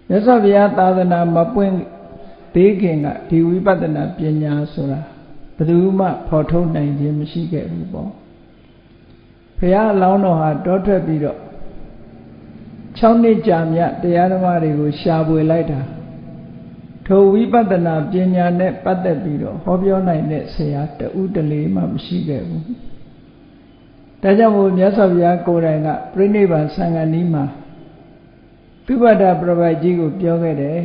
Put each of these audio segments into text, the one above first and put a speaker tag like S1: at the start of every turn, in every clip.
S1: မြတ်စွာဘုရားသာသနာမပွင့်သေးခင်ကဒီဝိပဿနာပညာဆိုတာဘယ်သူမှဖော်ထုတ်နိုင်ခြင်းမရှိခဲ့ဘူးပေါ့ဘုရားအလောင်းတော်ဟာတောထွက်ပြီးတော့6 နှစ်ကြာမြတ်တရားဓမ္မတွေကိုရှာဖွေလိုက်တာထိုဝိပဿနာပညာနဲ့ပတ်သက်ပြီးတော့ဟောပြောနိုင်တဲ့ဆရာတဦးတလေမှမရှိခဲ့ဘူးဒါကြောင့်မို့မြတ်စွာဘုရားကိုယ်တိုင်ကပြိဋိဘံသံဃာနီးမှာသုဘဒပရပိုက်ကြီးကိုပြောခဲ့တယ်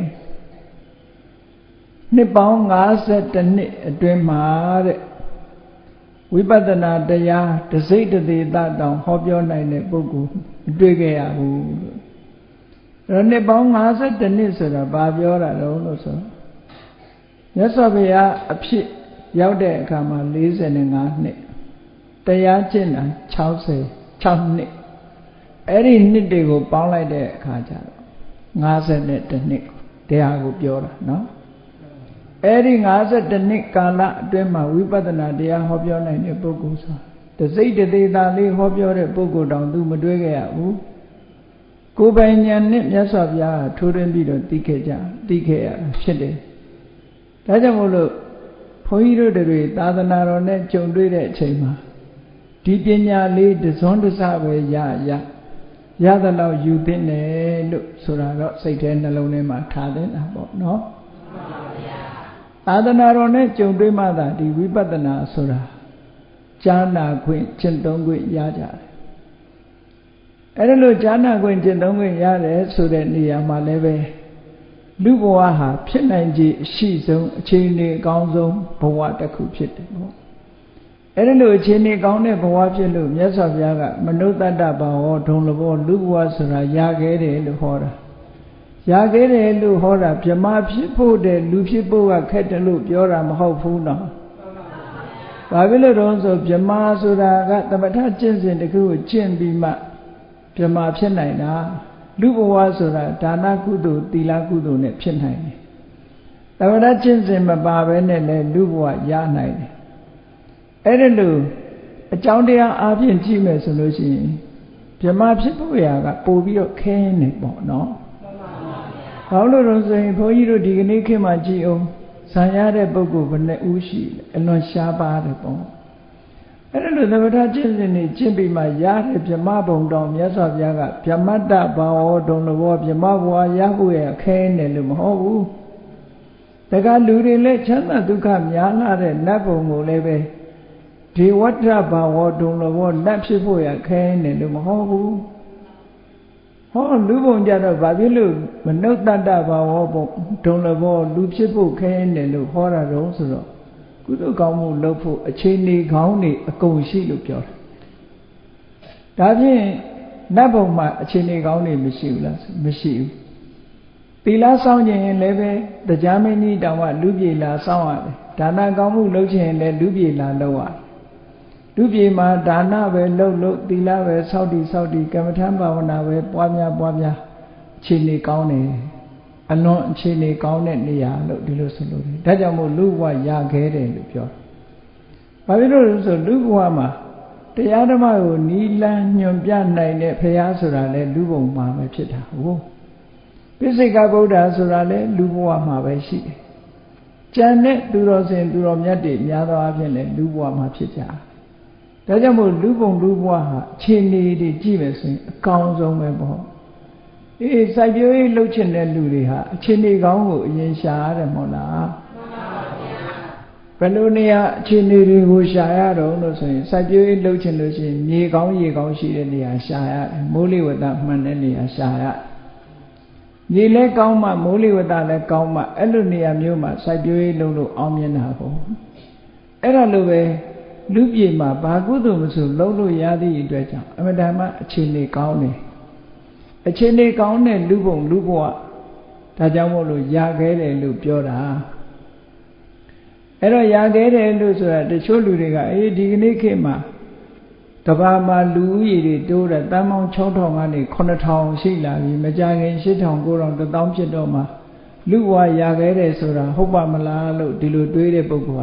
S1: နှစ်ပေါင်း52နှစ်အတွင်းမှာတဲ့ဝိပဿနာတရားတစိတ်တသေးတောင်ဟောပြောနိုင်တဲ့ပုဂ္ဂိုလ်မတွေ့ခဲ့ရဘူးလို့အဲ့တော့နှစ်ပေါင်း52နှစ်ဆိုတာဘာပြောတာလဲလို့ဆိုမြတ်စွာဘုရားအဖြစ်ရောက်တဲ့အခါမှာ45နှစ်တရားကျင့်တာ66နှစ်အဲ့ဒီနှစ်တွေကိုပေါင်းလိုက်တဲ့အခါကျတော့52နှစ်တရားကိုပြောတာနော်အဲ့ဒီ52နှစ်ကာလအတွင်းမှာဝိပဿနာတရားဟောပြောနိုင်တဲ့ပုဂ္ဂိုလ်ဆိုတစိတ်တသေးတာလေးဟောပြောတဲ့ပုဂ္ဂိုလ်တောင်သူမတွေ့ခဲ့ရဘူးကိုယ်ပိုင်ဉာဏ်နဲ့မြတ်စွာဘုရားထိုးထွင်းပြီးတော့သိခဲ့ရတာဖြစ်တယ်ဒါကြောင့်မို့လို့ဘုန်းကြီးတို့တွေသာသနာတော်နဲ့ကြုံတွေ့တဲ့အချိန်မှာဒီပညာလေးတစွန်းတစပဲရသလောက်ယူသင့်တယ်လို့ဆိုတာတော့စိတ်ထဲနှလုံးထဲမှာထားသင့်တာပေါ့နော်သာသနာတော်နဲ့ကြုံတွေ့မှသာဒီဝိပဿနာဆိုတာကြားနာခွင့်ကျင့်သုံးခွင့်ရကြတယ်အဲ့ဒါလို့ကြားနာခွင့်ကျင့်သုံးခွင့်ရတယ်ဆိုတဲ့နေရာမှာလည်းပဲလူဘဝဟာဖြစ်နိုင်ခြေအရှိဆုံးအခြေအနေအကောင်းဆုံးဘဝတစ်ခုဖြစ်တယ်ပေါ့အဲ့ဒါလို့အခြေအနေကောင်းတဲ့ဘဝဖြစ်လို့မြတ်စွာဘုရားကမနုဿတ္တဘာဝဒုံလဘောလူဘဝဆိုတာရခဲ့တယ်လို့ဟောတာရခဲ့တယ်လို့ဟောတာဗြဟ္မာဖြစ်ဖို့တဲ့လူဖြစ်ဖို့ကခက်တယ်လို့ပြောတာမဟုတ်ဘူးနော်ဘာဖြစ်လို့တော့ဆိုဗြဟ္မာဆိုတာကသမထကျင့်စဉ်တစ်ခုကိုကျင့်ပြီးမှဗြဟ္မာဖြစ်နိုင်တာလူဘဝဆိုတာဒါနကုသိုလ်သီလကုသိုလ်နဲ့ဖြစ်နိုင်တယ်သမထကျင့်စဉ်မပါဘဲနဲ့လည်းလူဘဝရနိုင်တယ်အဲ့ဒါလို့အကြောင်းတရားအားဖြင့်ကြည့်မယ်ဆိုလို့ရှိရင်ဗြဟ္မာဖြစ်ဖို့ရာကပို့ပြီးတော့ခင်းနေပေါ့နော်ဘာလို့လဲဆိုရင်ဘုန်းကြီးတို့ဒီကနေ့ခေတ်မှာကြည်အောင်ဇံရတဲ့ပုဂ္ဂိုလ်ဘယ်နှဦးရှိလဲအလွန်ရှားပါတယ်ပေါ့အဲ့ဒါလို့သမထကျင့်စဉ်နေကျင့်ပြီးမှရတဲ့ဗြဟ္မာဘုံတော်မြတ်စွာဘုရားကဗြဟ္မတ္တဘာဝဒုံလဘောဗြဟ္မာဘဝရဖို့ရခဲနေလို့မဟုတ်ဘူးတခါလူတွေလည်းချမ်းသာဒုက္ခများလာတဲ့နတ်ဘုံကိုလည်းပဲဒီဝတ္ထဘာဝဒုံလဘောနတ်ဖြစ်ဖို့ရခဲနေလို့မဟုတ်ဘူးဟောလူဘုံကြတော့ဘာဖြစ်လို့မနုဿတ္တဘာဝဘုံဒုံလဘောလူဖြစ်ဖို့ခဲနေလို့ဟောတာတော့ဆိုတော့ကုသိုလ်ကောင်းမှုလုပ်ဖို့အခြေအနေကောင်းတွေအကုန်ရှိလို့ပြောတာဒါဖြင့်နတ်ဘုံမှာအခြေအနေကောင်းတွေမရှိဘူးလားမရှိဘူးသီလဆောင်ခြင်းလည်းပဲတရားမင်းကြီးတောင်မှလူပြေလာဆောင်ရတယ်ဒါနကောင်းမှုလုပ်ခြင်းလည်းလူပြေလာလုပ်ရတယ်လူပြေမှာဒါနပဲလုပ်သီလပဲစောင့်တည်ကမ္မထဘာဝနာပဲပွားများအခြေအနေကောင်းတယ်အလွန်အခြေအနေကောင်းတဲ့နေရာလို့ဒီလိုဆိုလို့ဒါကြောင့်မို့လူဘဝရခဲ့တယ်လို့ပြောတယ်။ဘာဖြစ်လို့လဲဆိုလူဘဝမှာတရားဓမ္မကိုနီးလန်းညွန်ပြနိုင်တဲ့ဘုရားဆိုတာလေလူဘုံမှာပဲဖြစ်တာဟုတ်။ပိစိကဗုဒ္ဓဆိုတာလေလူဘဝမှာပဲရှိတယ်။ကျန်တဲ့သူတော်စင်သူတော်မြတ်တွေများသောအားဖြင့်လေလူဘဝမှာဖြစ်ကြတယ်။ဒါကြောင့်မို့လူဘုံလူဘဝဟာအခြေအနေတွေကြည့်မယ်ဆိုရင်အကောင်းဆုံးပဲပေါ့။စိုက်ပျိုးရေးလုပ်ချင်တဲ့လူတွေဟာအခြေအနေကောင်းကိုအရင်ရှာရတယ်မဟုတ်လားမှန်ပါဗျာဘယ်လိုနေရာအခြေအနေတွေကိုရှာရတော့လို့ဆိုရင်စိုက်ပျိုးရေးလုပ်ချင်လို့ရှိရင်မြေကောင်းရေကောင်းရှိတဲ့နေရာရှာရတယ်မိုးလေဝသမှန်တဲ့နေရာရှာရမြေလည်းကောင်းမှမိုးလေဝသလည်းကောင်းမှအဲ့လိုနေရာမျိုးမှာစိုက်ပျိုးရေးလုပ်လို့အောင်မြင်တာပေါ့အဲ့ဒါလိုပဲလူပြေမှာဘာကုသိုလ်မဆိုလုပ်လို့ရသည့်အတွက်ကြောင့်အမှန်တမ်းအခြေအနေကောင်းတယ်အခြေအနေကောင်းတဲ့လူဘုံလူဘဝဒါကြောင့်မို့လို့ရခဲ့တယ်လို့ပြောတာအဲ့တော့ရခဲ့တယ်လို့ဆိုတာတချို့လူတွေကဒီကနေ့ခေတ်မှာကဘာမှာလူဦးရေတွေတိုးတယ်တန်းပေါင်း 6000 ကနေ 9000 ရှိလာပြီမကြခင် 8000 9000 1000ဖြစ်တော့မှလူဘဝရခဲ့တယ်ဆိုတာဟုတ်ပါမလားလို့ဒီလိုတွေးတဲ့ပုဂ္ဂိုလ်